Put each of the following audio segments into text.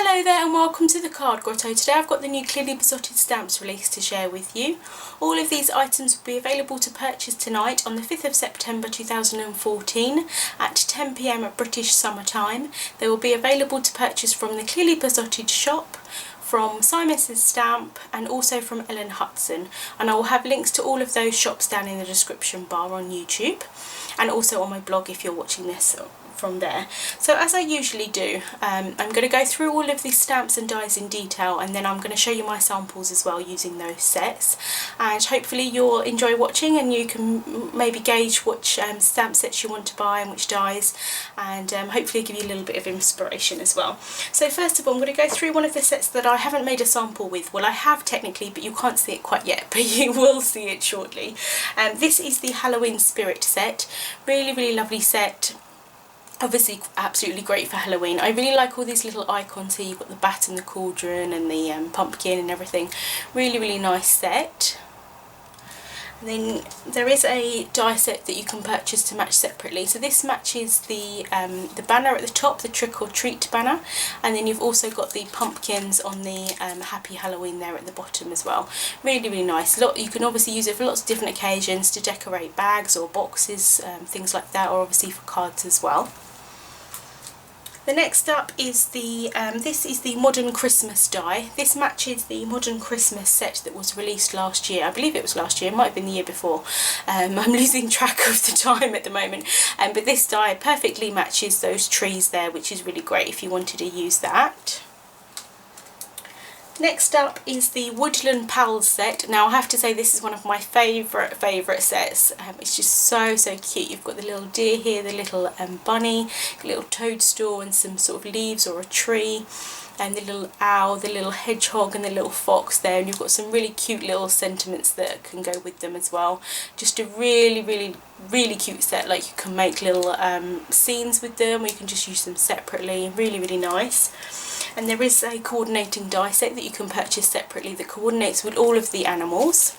Hello there and welcome to the Card Grotto. Today I've got the new clearly besotted stamps release to share with you. All of these items will be available to purchase tonight on the 5th of September 2014 at 10 PM at British Summer Time. They will be available to purchase from the Clearly Besotted shop, from Simon's Stamp and also from Ellen Hudson, and I will have links to all of those shops down in the description bar on YouTube and also on my blog if you're watching this from there. So as I usually do, I'm going to go through all of these stamps and dies in detail, and then I'm going to show you my samples as well using those sets, and hopefully you'll enjoy watching and you can maybe gauge which stamp sets you want to buy and which dies, and hopefully give you a little bit of inspiration as well. So first of all, I'm going to go through one of the sets that I haven't made a sample with. Well, I have technically, but you can't see it quite yet, but you will see it shortly. This is the Halloween Spirit set. Really lovely set. Obviously absolutely great for Halloween. I really like all these little icons here. You've got the bat and the cauldron and the pumpkin and everything. Really nice set. And then there is a die set that you can purchase to match separately. So this matches the banner at the top, the trick or treat banner, and then you've also got the pumpkins on the Happy Halloween there at the bottom as well. Really nice. You can obviously use it for lots of different occasions, to decorate bags or boxes, things like that, or obviously for cards as well. The next up is the, this is the Modern Christmas die. This matches the Modern Christmas set that was released last year. I believe it was last year, it might have been the year before. I'm losing track of the time at the moment. But this die perfectly matches those trees there, which is really great if you wanted to use that. Next up is the Woodland Pals set. Now I have to say this is one of my favourite sets. It's just so cute. You've got the little deer here, the little bunny, the little toadstool and some sort of leaves or a tree, and the little owl, the little hedgehog and the little fox there, and you've got some really cute little sentiments that can go with them as well. Just a really cute set. Like, you can make little scenes with them, or you can just use them separately. Really nice. And there is a coordinating die set that you can purchase separately that coordinates with all of the animals.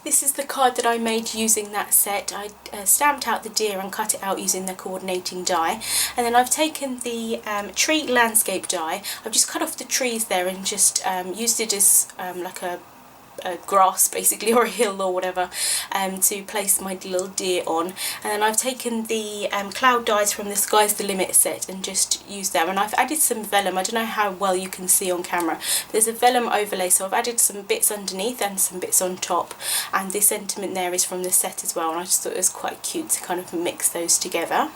This is the card that I made using that set. I stamped out the deer and cut it out using the coordinating die, and then I've taken the tree landscape die. I've just cut off the trees there and just used it as like a grass basically, or a hill or whatever, to place my little deer on. And then I've taken the cloud dies from the Sky's the Limit set and just used them, and I've added some vellum. I don't know how well you can see on camera, there's a vellum overlay, so I've added some bits underneath and some bits on top, and the sentiment there is from the set as well, and I just thought it was quite cute to kind of mix those together.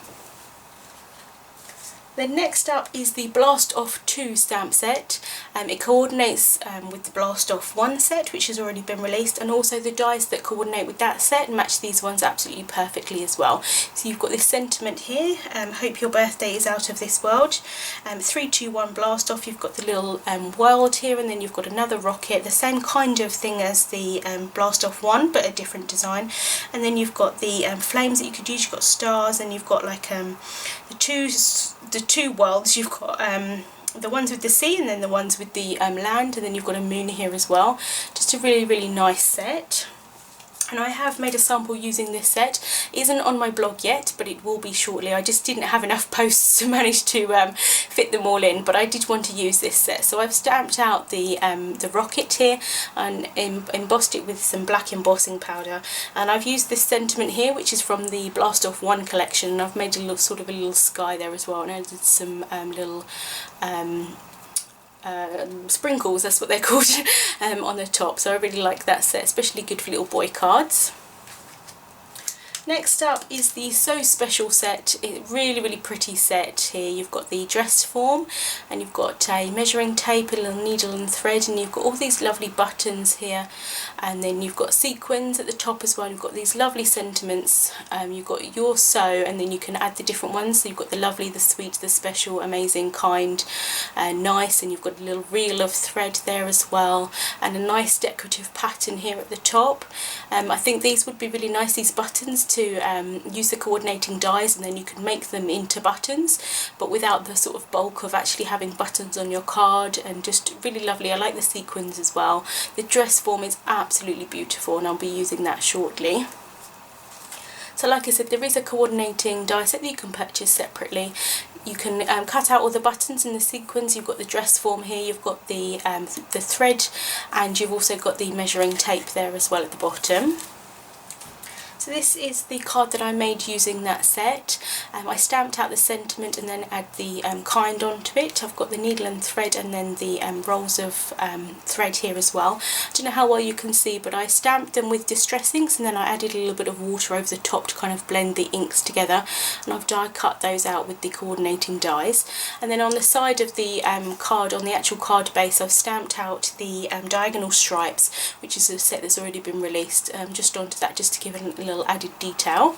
Then next up is the Blast Off 2 stamp set. It coordinates with the Blast Off 1 set, which has already been released, and also the dies that coordinate with that set and match these ones absolutely perfectly as well. So you've got this sentiment here, hope your birthday is out of this world. 3, 2, 1 Blast Off. You've got the little world here, and then you've got another rocket, the same kind of thing as the Blast Off 1 but a different design. And then you've got the flames that you could use, you've got stars, and you've got like the two worlds. You've got the ones with the sea and then the ones with the land, and then you've got a moon here as well. Just a really nice set. And I have made a sample using this set. It isn't on my blog yet, but it will be shortly. I just didn't have enough posts to manage to fit them all in, but I did want to use this set. So I've stamped out the rocket here and embossed it with some black embossing powder, and I've used this sentiment here, which is from the Blast Off 1 collection, and I've made a little sort of a little sky there as well, and I did some little sprinkles, that's what they're called, on the top. So I really like that set, especially good for little boy cards. Next up is the So Special set. Really pretty set here. You've got the dress form, and you've got a measuring tape, a little needle and thread, and you've got all these lovely buttons here, and then you've got sequins at the top as well. You've got these lovely sentiments. You've got your so, and then you can add the different ones. So you've got the lovely, the sweet, the special, amazing, kind, nice, and you've got a little reel of thread there as well, and a nice decorative pattern here at the top. I think these would be really nice, these buttons, to use the coordinating dies, and then you can make them into buttons, but without the sort of bulk of actually having buttons on your card, and just really lovely. I like the sequins as well. The dress form is absolutely beautiful, and I'll be using that shortly. So like I said, there is a coordinating die set that you can purchase separately. You can cut out all the buttons and the sequins. You've got the dress form here, you've got the thread, and you've also got the measuring tape there as well at the bottom. So this is the card that I made using that set. I stamped out the sentiment and then add the kind onto it. I've got the needle and thread and then the rolls of thread here as well. I don't know how well you can see, but I stamped them with distress inks and then I added a little bit of water over the top to kind of blend the inks together, and I've die cut those out with the coordinating dies. And then on the side of the card, on the actual card base, I've stamped out the diagonal stripes, which is a set that's already been released, just onto that, just to give it a little added detail.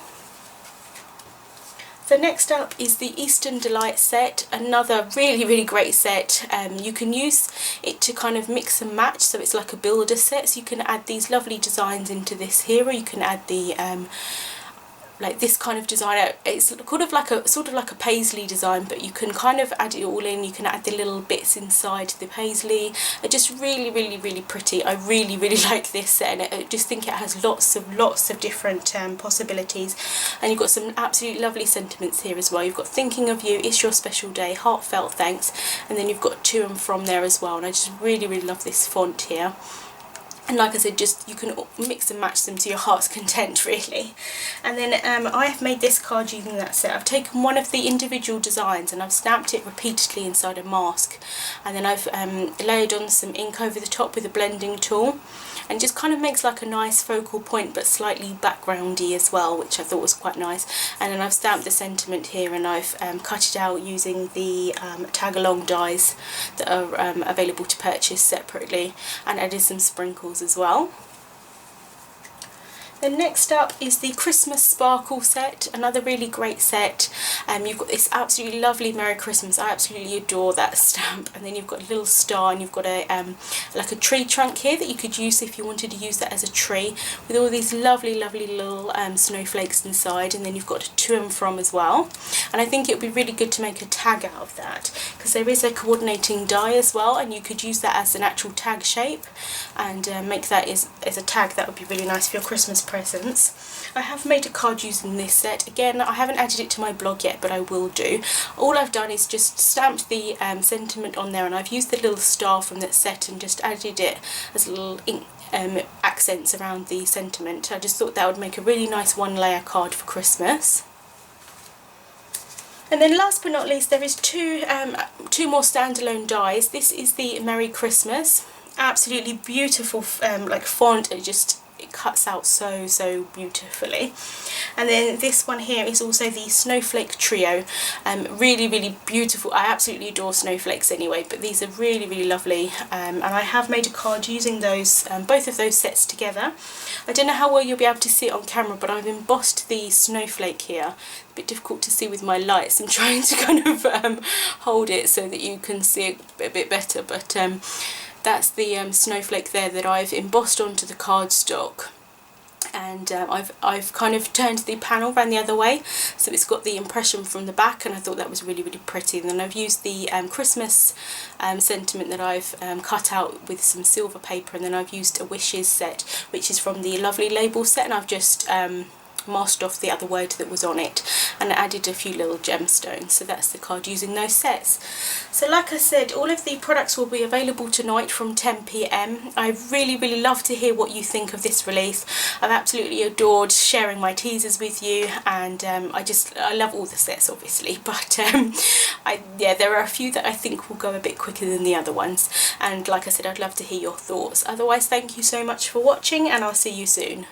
So next up is the Eastern Delight set, another really great set. You can use it to kind of mix and match, so it's like a builder set, so you can add these lovely designs into this here, or you can add the like this kind of design. It's sort of like a paisley design, but you can kind of add it all in. You can add the little bits inside the paisley. It's just really pretty. I really like this set, and I just think it has lots of different possibilities. And you've got some absolutely lovely sentiments here as well. You've got thinking of you, it's your special day, heartfelt thanks, and then you've got to and from there as well. And I just really love this font here. And like I said, just you can mix and match them to your heart's content, really. And then I have made this card using that set. I've taken one of the individual designs and I've stamped it repeatedly inside a mask, and then I've layered on some ink over the top with a blending tool, and just kind of makes like a nice focal point but slightly backgroundy as well, which I thought was quite nice. And then I've stamped the sentiment here, and I've cut it out using the tag-along dies that are available to purchase separately, and added some sprinkles as well. Then next up is the Christmas Sparkle set, another really great set. You've got this absolutely lovely Merry Christmas. I absolutely adore that stamp. And then you've got a little star, and you've got a like a tree trunk here that you could use if you wanted to use that as a tree, with all these lovely little snowflakes inside. And then you've got a to and from as well. And I think it would be really good to make a tag out of that, because there is a coordinating die as well, and you could use that as an actual tag shape and make that as a tag. That would be really nice for your Christmas presents. I have made a card using this set. Again, I haven't added it to my blog yet, but I will do. All I've done is just stamped the sentiment on there, and I've used the little star from that set and just added it as little ink accents around the sentiment. I just thought that would make a really nice one layer card for Christmas. And then last but not least, there is two more standalone dies. This is the Merry Christmas. Absolutely beautiful like font. It cuts out so beautifully. And then this one here is also the Snowflake Trio. Really beautiful. I absolutely adore snowflakes anyway, but these are really lovely. And I have made a card using those both of those sets together. I don't know how well you'll be able to see it on camera, but I've embossed the snowflake here. A bit difficult to see with my lights. I'm trying to kind of hold it so that you can see it a bit better, but that's the snowflake there that I've embossed onto the cardstock, and I've kind of turned the panel around the other way, so it's got the impression from the back, and I thought that was really pretty. And then I've used the Christmas sentiment that I've cut out with some silver paper, and then I've used a wishes set, which is from the Lovely Label set, and I've just masked off the other word that was on it and added a few little gemstones. So that's the card using those sets. So like I said, all of the products will be available tonight from 10 PM. I really love to hear what you think of this release. I've absolutely adored sharing my teasers with you, and I love all the sets obviously, but yeah, there are a few that I think will go a bit quicker than the other ones, and like I said, I'd love to hear your thoughts. Otherwise, thank you so much for watching, and I'll see you soon.